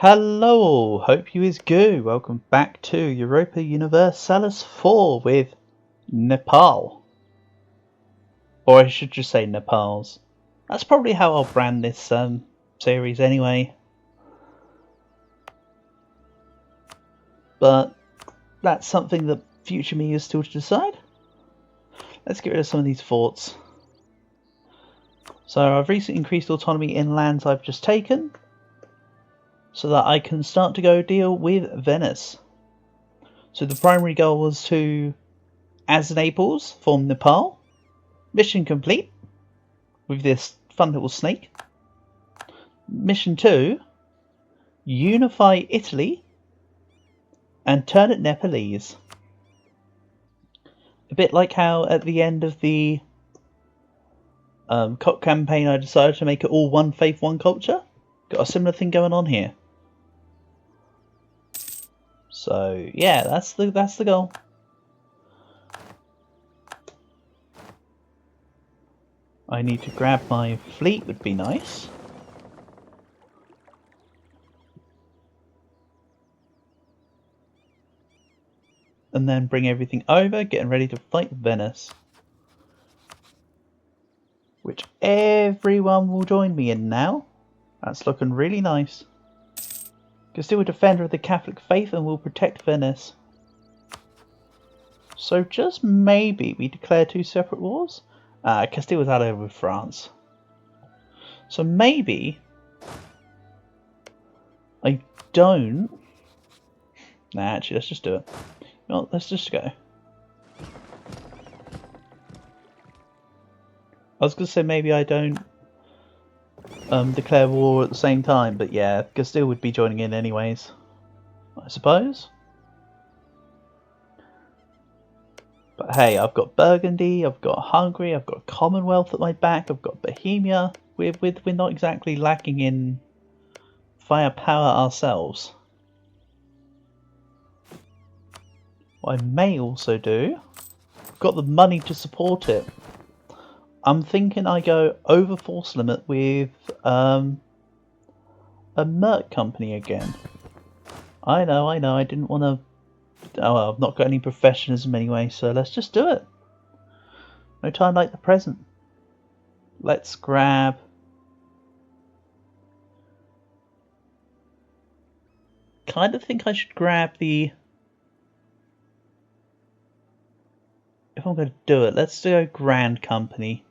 Hello all, hope you is good. Welcome back to Europa Universalis 4 with Nepal. Or I should just say Nepals. That's probably how I'll brand this series anyway. But that's something that future me is still to decide. Let's get rid of some of these forts. So I've recently increased autonomy in lands I've just taken, so that I can start to go deal with Venice. So the primary goal was to, as Naples, form Nepal. Mission complete with this fun little snake. Mission 2, unify Italy and turn it Nepalese. A bit like how at the end of the COP campaign I decided to make it all one faith, one culture. Got a similar thing going on here. So yeah, that's the goal. I need to grab my fleet, would be nice. And then bring everything over, getting ready to fight Venice. Which everyone will join me in now. That's looking really nice. Still a defender of the Catholic faith and will protect Venice. So just maybe we declare two separate wars? Castile was allied with France. So maybe I don't... Nah, actually, let's just do it. No, let's just go. I was going to say maybe I don't declare war at the same time, but yeah, Castile would be joining in anyways, I suppose. But hey, I've got Burgundy, I've got Hungary, I've got Commonwealth at my back, I've got Bohemia. We're not exactly lacking in firepower ourselves. What I may also do, I've got the money to support it. I'm thinking I go over force limit with a Merc company again. I know, I didn't want to... Oh well, I've not got any professionalism anyway, so let's just do it. No time like the present. Let's grab... Kind of think I should grab the... If I'm going to do it, let's do a Grand Company.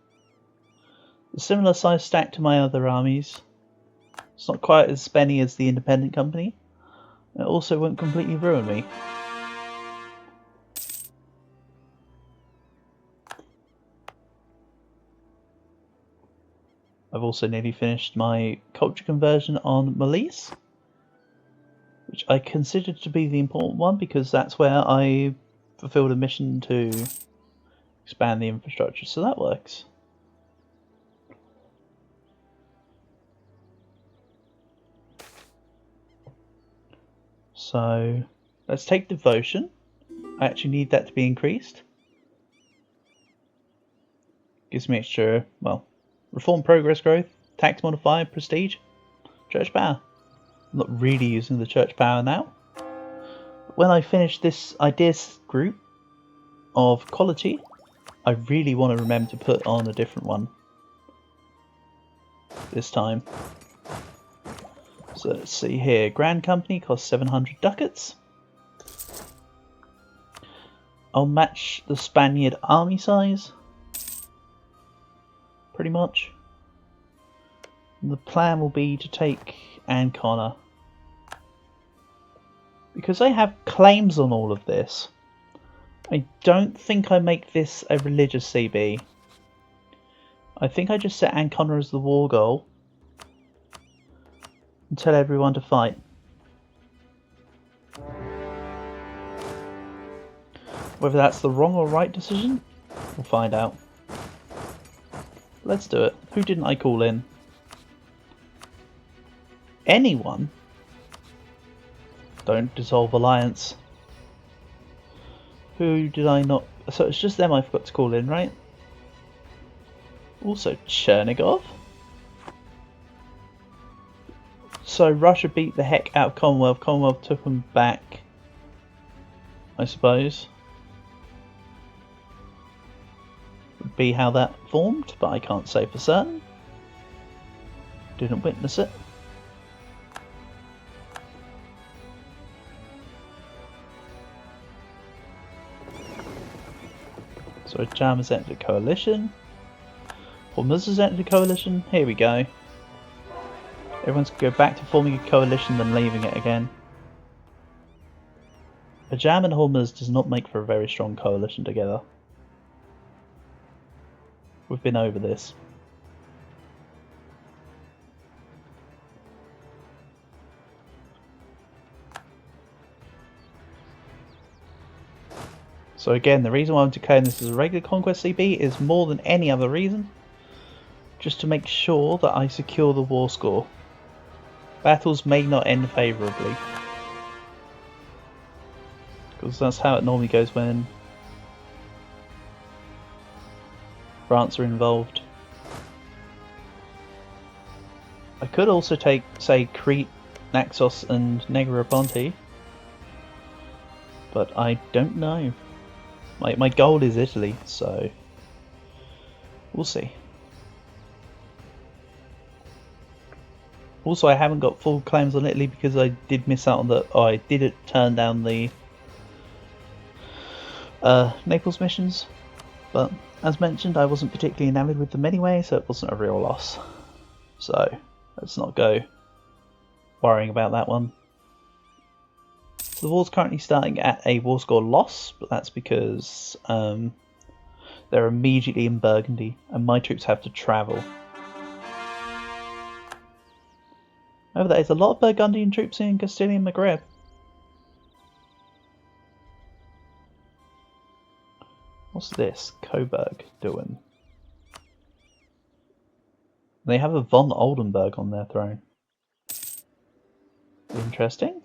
A similar size stack to my other armies. It's not quite as spenny as the Independent Company. It also won't completely ruin me. I've also nearly finished my culture conversion on Malise, which I considered to be the important one because that's where I fulfilled a mission to expand the infrastructure, so that works. So let's take devotion. I actually need that to be increased. Gives me extra, well, reform, progress, growth, tax modifier, prestige, church power. I'm not really using the church power now. But when I finish this ideas group of quality, I really want to remember to put on a different one this time. So let's see here. Grand Company costs 700 ducats. I'll match the Spaniard army size, pretty much. And the plan will be to take Ancona, because I have claims on all of this. I don't think I make this a religious CB. I think I just set Ancona as the war goal and tell everyone to fight. Whether that's the wrong or right decision, we'll find out. Let's do it. Who didn't I call in? Anyone? Don't dissolve alliance. Who did I not... So it's just them I forgot to call in, right? Also Chernigov. So Russia beat the heck out of Commonwealth. Commonwealth took them back, I suppose. Would be how that formed, but I can't say for certain. Didn't witness it. So Jam has entered a coalition. Hormuz has entered a coalition. Here we go. Everyone's going to go back to forming a coalition then leaving it again. Ajam and Hormuz does not make for a very strong coalition together. We've been over this. So again, the reason why I'm declaring this as a regular Conquest CB is more than any other reason. Just to make sure that I secure the war score. Battles may not end favourably. Because that's how it normally goes when France are involved. I could also take, say, Crete, Naxos and Negroponte. But I don't know. My goal is Italy, so we'll see. Also, I haven't got full claims on Italy because I did miss out on the. Oh, I did turn down the Naples missions, but as mentioned, I wasn't particularly enamoured with them anyway, so it wasn't a real loss. So let's not go worrying about that one. So the war's currently starting at a war score loss, but that's because they're immediately in Burgundy, and my troops have to travel. However, there is a lot of Burgundian troops in Castilian Maghreb. What's this? Coburg doing? They have a von Oldenburg on their throne. Interesting.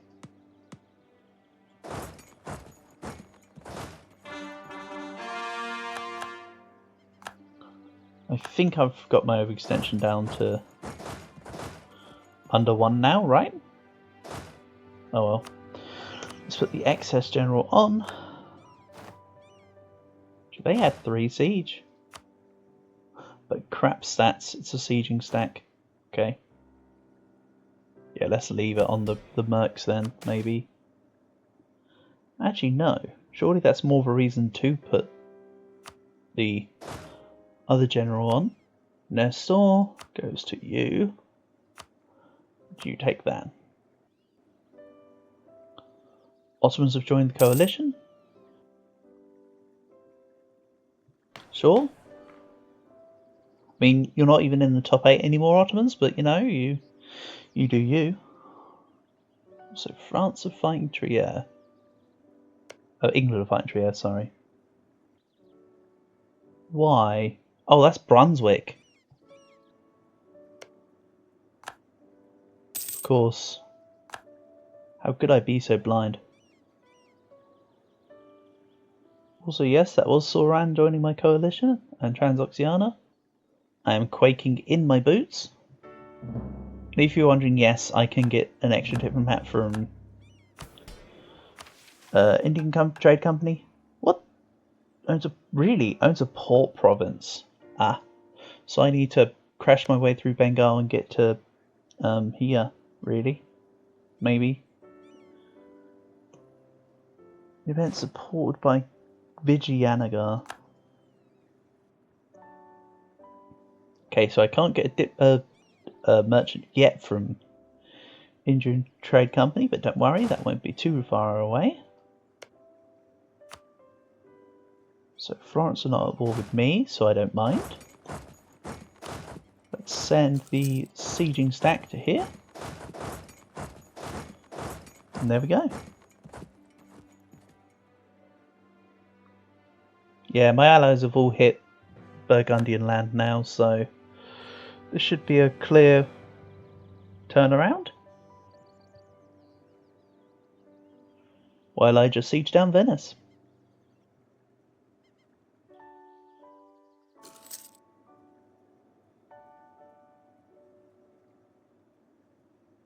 I think I've got my overextension down to under 1 now, right? Oh well. Let's put the excess general on. They had 3 siege. But crap stats, it's a sieging stack. Okay. Yeah, let's leave it on the mercs then, maybe. Actually, no. Surely that's more of a reason to put the other general on. Nestor goes to you. You take that. Ottomans have joined the coalition. Sure. I mean, you're not even in the top 8 anymore, Ottomans, but you know, you do you. So France are fighting Trier. Oh, England are fighting Trier, sorry. Why? Oh, that's Brunswick. Of course. How could I be so blind? Also, yes, that was Sauran joining my coalition, and Transoxiana. I am quaking in my boots. If you're wondering, yes, I can get an extra tip from hat from Indian Trade Company. What? Owns a port province. Ah, so I need to crash my way through Bengal and get to here. Really? Maybe. Event supported by Vijayanagar. Okay, so I can't get a merchant yet from Indian Trade Company, but don't worry, that won't be too far away. So Florence are not at war with me, so I don't mind. Let's send the sieging stack to here. And there we go. Yeah, my allies have all hit Burgundian land now, so this should be a clear turnaround. While I just siege down Venice.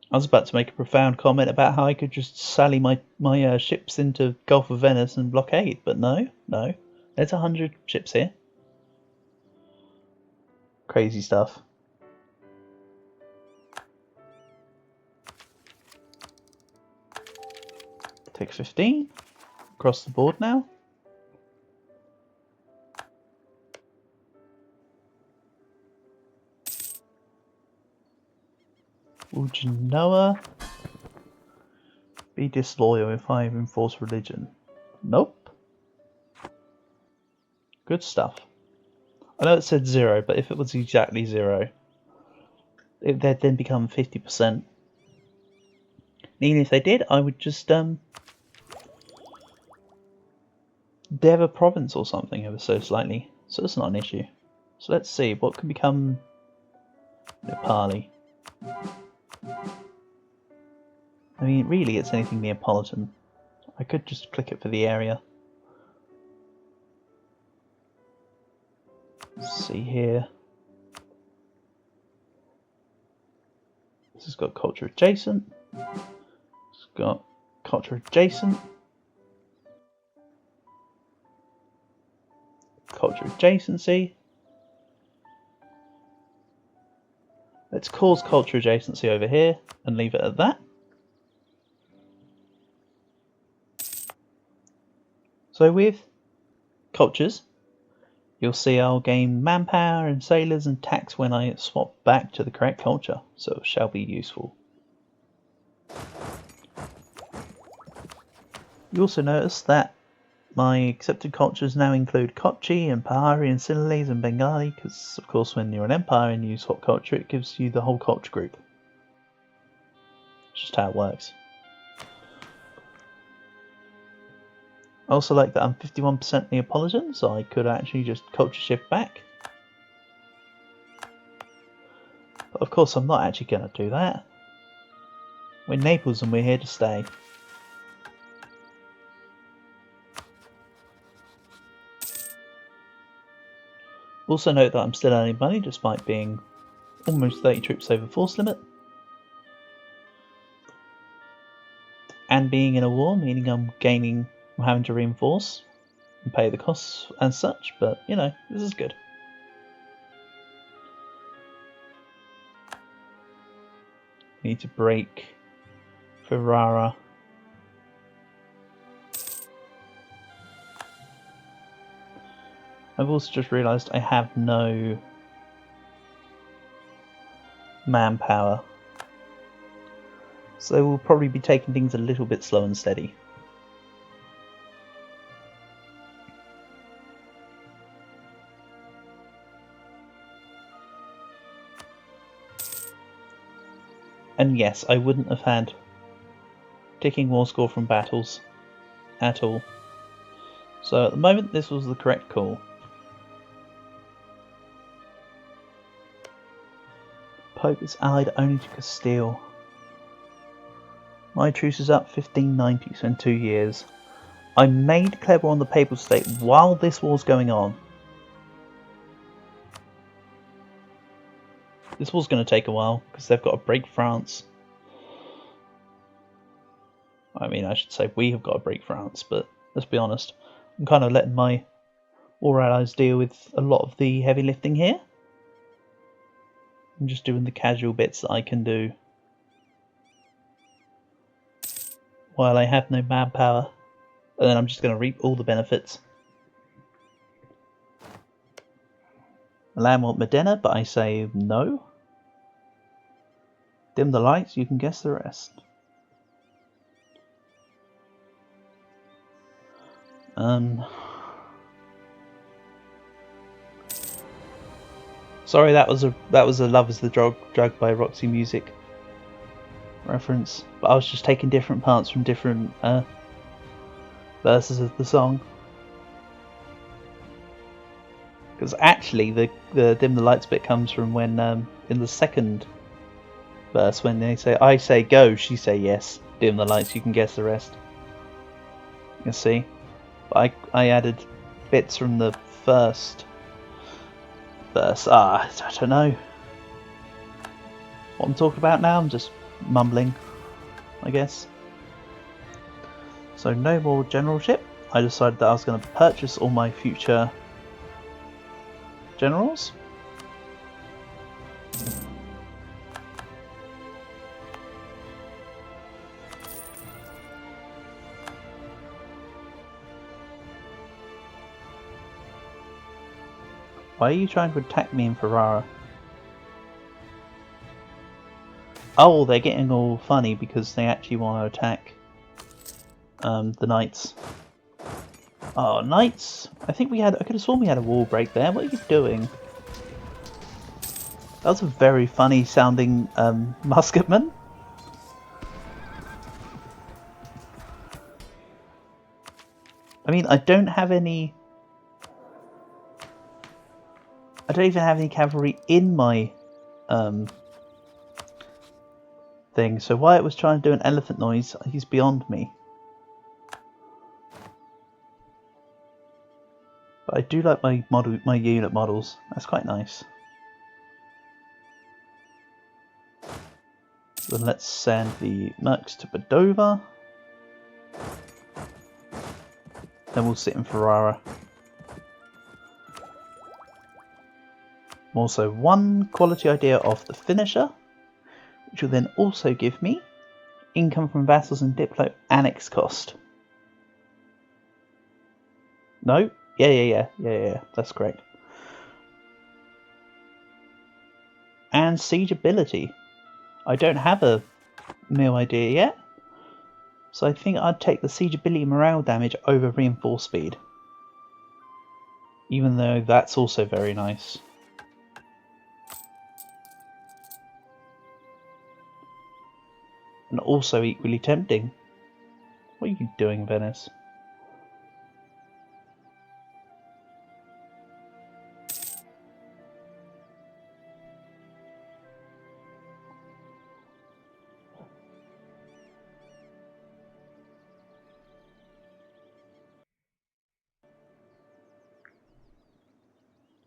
I was about to make a profound comment about how I could just sally my ships into Gulf of Venice and blockade, but no. There's 100 ships here. Crazy stuff. Take 15. Across the board now. Will Genoa be disloyal if I enforce religion? Nope. Good stuff. I know it said 0, but if it was exactly 0, they'd then become 50%. And even if they did, I would just dev a province or something ever so slightly. So it's not an issue. So let's see, what can become Nepali? I mean, really, it's anything Neapolitan. I could just click it for the area. Let's see here. This has got culture adjacent. It's got culture adjacent. Culture adjacency. Let's cause culture adjacency over here and leave it at that. So with cultures, you'll see I'll gain manpower and sailors and tax when I swap back to the correct culture, so it shall be useful. You also notice that my accepted cultures now include Kochi and Pahari and Sinhalese and Bengali, because of course when you're an empire and you swap culture it gives you the whole culture group. It's just how it works. I also like that I'm 51% Neapolitan, so I could actually just culture shift back. But of course I'm not actually going to do that. We're Naples and we're here to stay. Also note that I'm still earning money despite being almost 30 troops over force limit. And being in a war, meaning I'm having to reinforce and pay the costs as such, but you know, this is good. We need to break Ferrara. I've also just realised I have no manpower, so we'll probably be taking things a little bit slow and steady. And yes, I wouldn't have had ticking war score from battles at all. So at the moment this was the correct call. Pope is allied only to Castile. My truce is up 1590, so in 2 years. I made clever on the Papal State while this war's going on. This war's going to take a while, because they've got to break France. I mean, I should say we have got to break France, but let's be honest. I'm kind of letting my war allies deal with a lot of the heavy lifting here. I'm just doing the casual bits that I can do while I have no manpower, and then I'm just going to reap all the benefits. Milan want Modena, but I say no. Dim the lights, you can guess the rest. Sorry, that was a Love Is the Drug by Roxy Music reference, but I was just taking different parts from different verses of the song. Because actually, the dim the lights bit comes from when in the second verse when they say, "I say go, she say yes. Dim the lights, you can guess the rest." You see, but I added bits from the first verse. I don't know what I'm talking about now. I'm just mumbling, I guess. So no more generalship. I decided that I was going to purchase all my future generals. Why are you trying to attack me in Ferrara? Oh, they're getting all funny because they actually want to attack the knights. Oh, knights! I think I could have sworn we had a wall break there. What are you doing? That was a very funny sounding musketman. I mean, I don't even have any cavalry in my thing, so why it was trying to do an elephant noise, he's beyond me. But I do like my unit models. That's quite nice. Then let's send the mercs to Padova. Then we'll sit in Ferrara. Also, one quality idea of the finisher, which will then also give me income from vassals and Diplo annex cost. No? Yeah, that's great. And siege ability. I don't have a meal idea yet, so I think I'd take the siege ability morale damage over reinforced speed. Even though that's also very nice. And also equally tempting. What are you doing, Venice?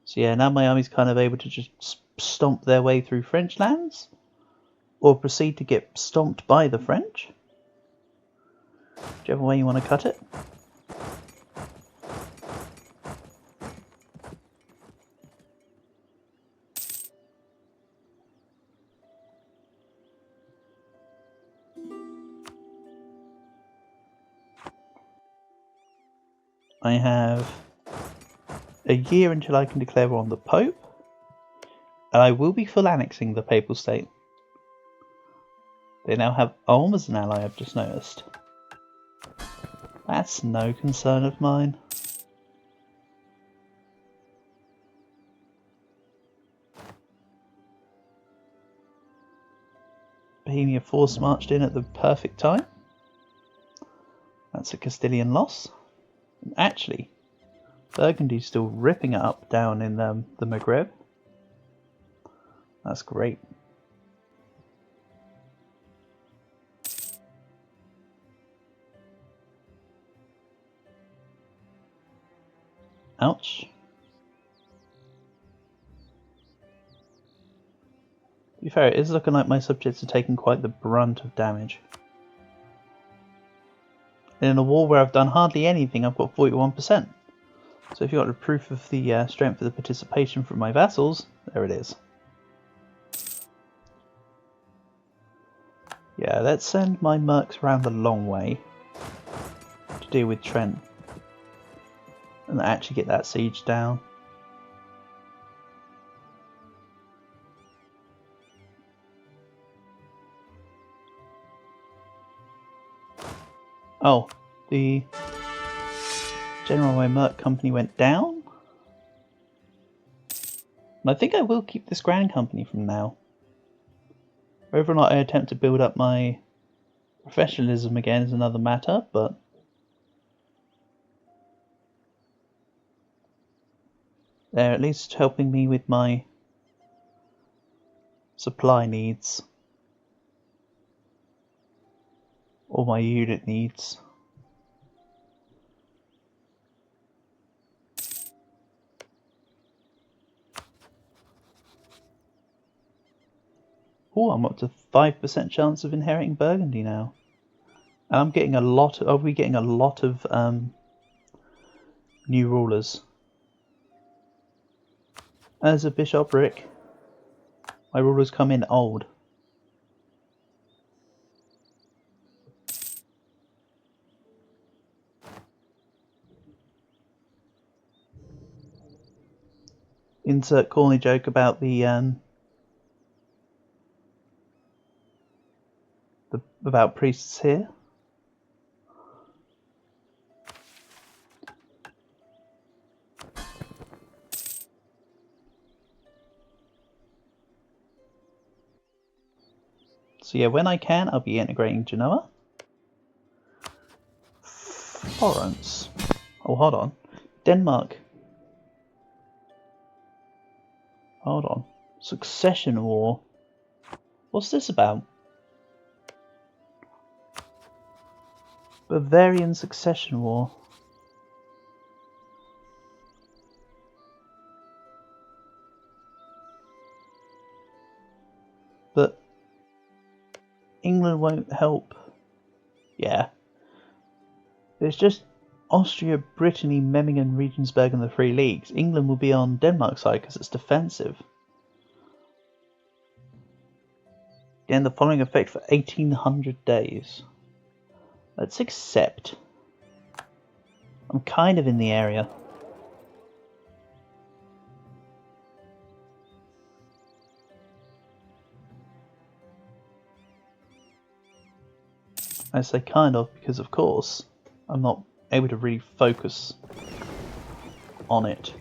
So yeah, now my army's kind of able to just stomp their way through French lands, or proceed to get stomped by the French. Whichever way you want to cut it. I have a year until I can declare war on the Pope, and I will be full annexing the Papal State. They now have Ulm as an ally, I've just noticed. That's no concern of mine. Bohemia force marched in at the perfect time. That's a Castilian loss. And actually, Burgundy's still ripping it up down in the Maghreb. That's great. Ouch. To be fair, it is looking like my subjects are taking quite the brunt of damage. And in a war where I've done hardly anything, I've got 41%. So if you want a proof of the strength of the participation from my vassals, there it is. Yeah, let's send my mercs around the long way to deal with Trent. And actually get that siege down. Oh, the General my merc company went down? And I think I will keep this Grand Company from now. Whether or not I attempt to build up my professionalism again is another matter, but they're at least helping me with my supply needs. Or my unit needs. Oh, I'm up to 5% chance of inheriting Burgundy now. And I'm getting a lot. I'll be getting a lot of new rulers. As a bishopric, my rulers come in old. Insert corny joke about the about priests here. So yeah, when I can, I'll be integrating Genoa. Florence. Oh, hold on. Denmark. Hold on. Succession War. What's this about? Bavarian Succession War. But England won't help. Yeah. It's just Austria, Brittany, Memmingen, Regensburg and the Three Leagues. England will be on Denmark's side because it's defensive. Again, the following effect for 1800 days. Let's accept. I'm kind of in the area. I say kind of because, of course, I'm not able to really focus on it.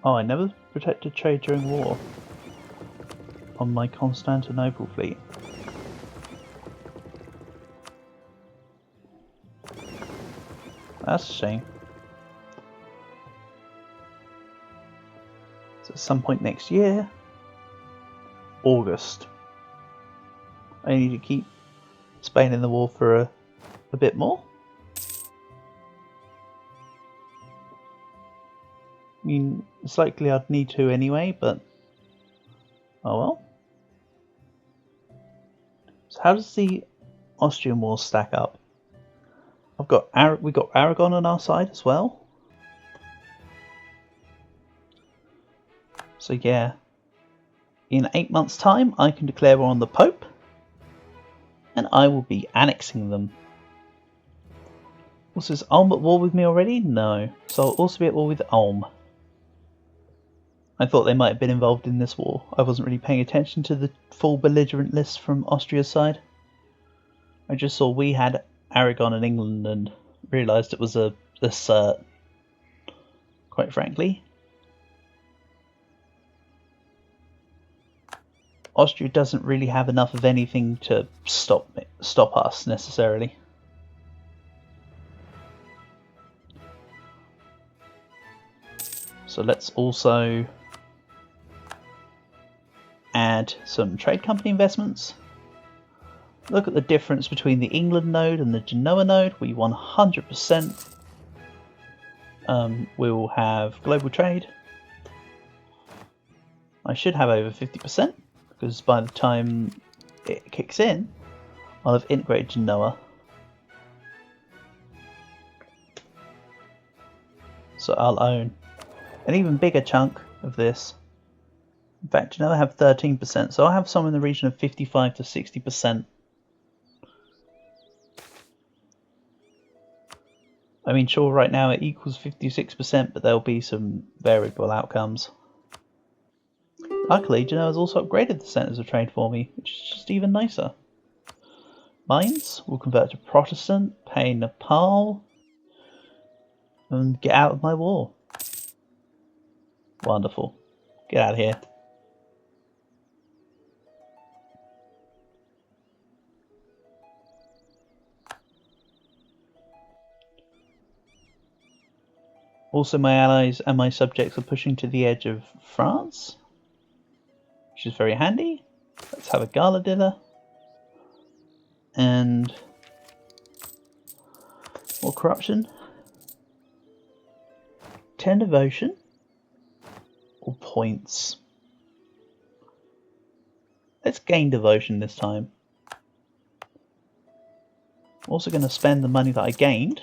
Oh, I never protected trade during war on my Constantinople fleet. That's a shame. So at some point next year, August, I need to keep Spain in the war for a bit more. I mean, it's likely I'd need to anyway, but oh well. So how does the Austrian war stack up? We got Aragon on our side as well. So yeah, in 8 months' time, I can declare war on the Pope, and I will be annexing them. Also, is Ulm at war with me already? No. So I'll also be at war with Ulm. I thought they might have been involved in this war. I wasn't really paying attention to the full belligerent list from Austria's side. I just saw we had Aragon in England and realised it was a cert, quite frankly. Austria doesn't really have enough of anything to stop us necessarily. So let's also add some trade company investments. Look at the difference between the England node and the Genoa node. We 100% will have global trade. I should have over 50%, because by the time it kicks in, I'll have integrated Genoa. So I'll own an even bigger chunk of this. In fact, Genoa have 13%, so I'll have somewhere in the region of 55 to 60%. I mean, sure, right now it equals 56%, but there'll be some variable outcomes. Luckily, Genoa's also upgraded the centres of trade for me, which is just even nicer. Mines will convert to Protestant, pay Nepal, and get out of my war. Wonderful. Get out of here. Also, my allies and my subjects are pushing to the edge of France, which is very handy. Let's have a gala dinner. And more corruption. 10 devotion or points. Let's gain devotion this time. I'm also going to spend the money that I gained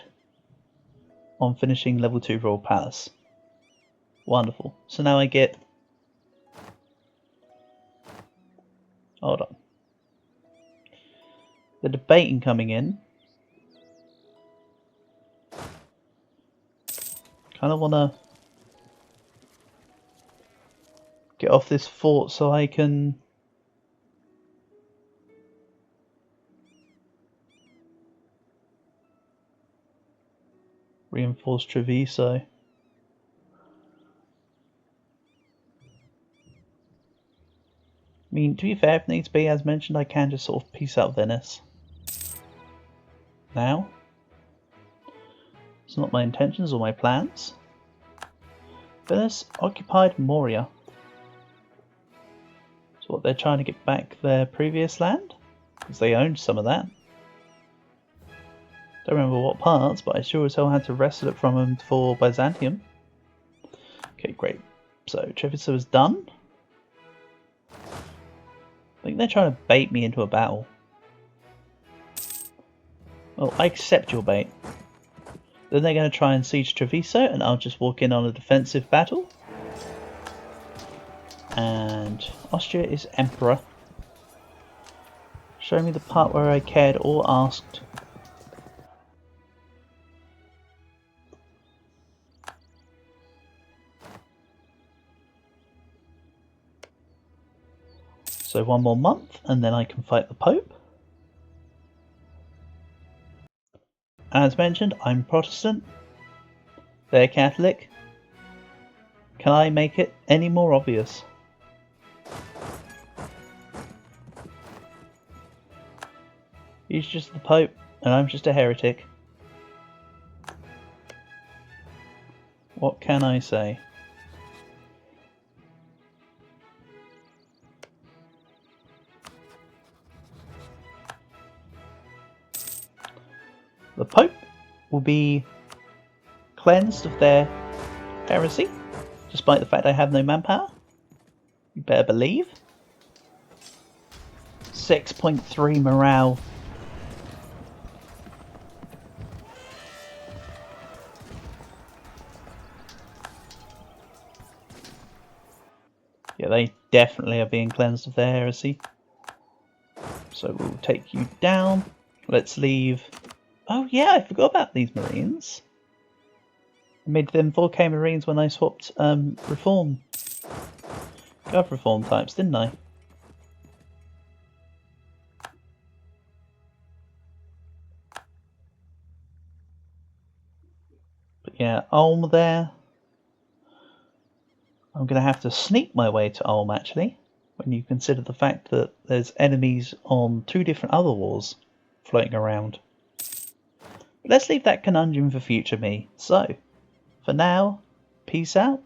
on finishing level 2 Royal Palace. Wonderful. So now I get... Hold on. The debating coming in. Kind of want to get off this fort so I can reinforce Treviso. I mean, to be fair, if it needs to be, as mentioned, I can just sort of peace out Venice. Now. It's not my intentions or my plans. Venice occupied Moria. So what, they're trying to get back their previous land? Because they owned some of that. Don't remember what parts, but I sure as hell had to wrestle it from them for Byzantium. Okay, great. So Treviso is done. I think they're trying to bait me into a battle. Well, I accept your bait. Then they're going to try and siege Treviso, and I'll just walk in on a defensive battle. And Austria is Emperor. Show me the part where I cared or asked. So one more month, and then I can fight the Pope. As mentioned, I'm Protestant. They're Catholic. Can I make it any more obvious? He's just the Pope, and I'm just a heretic. What can I say? The Pope will be cleansed of their heresy, despite the fact I have no manpower. You better believe. 6.3 morale. Yeah, they definitely are being cleansed of their heresy. So we'll take you down. Let's leave. Oh yeah, I forgot about these Marines. I made them 4K Marines when I swapped reform. Gov reform types, didn't I? But yeah, Ulm there. I'm going to have to sneak my way to Ulm actually, when you consider the fact that there's enemies on 2 different other wars floating around. But let's leave that conundrum for future me. So, for now, peace out.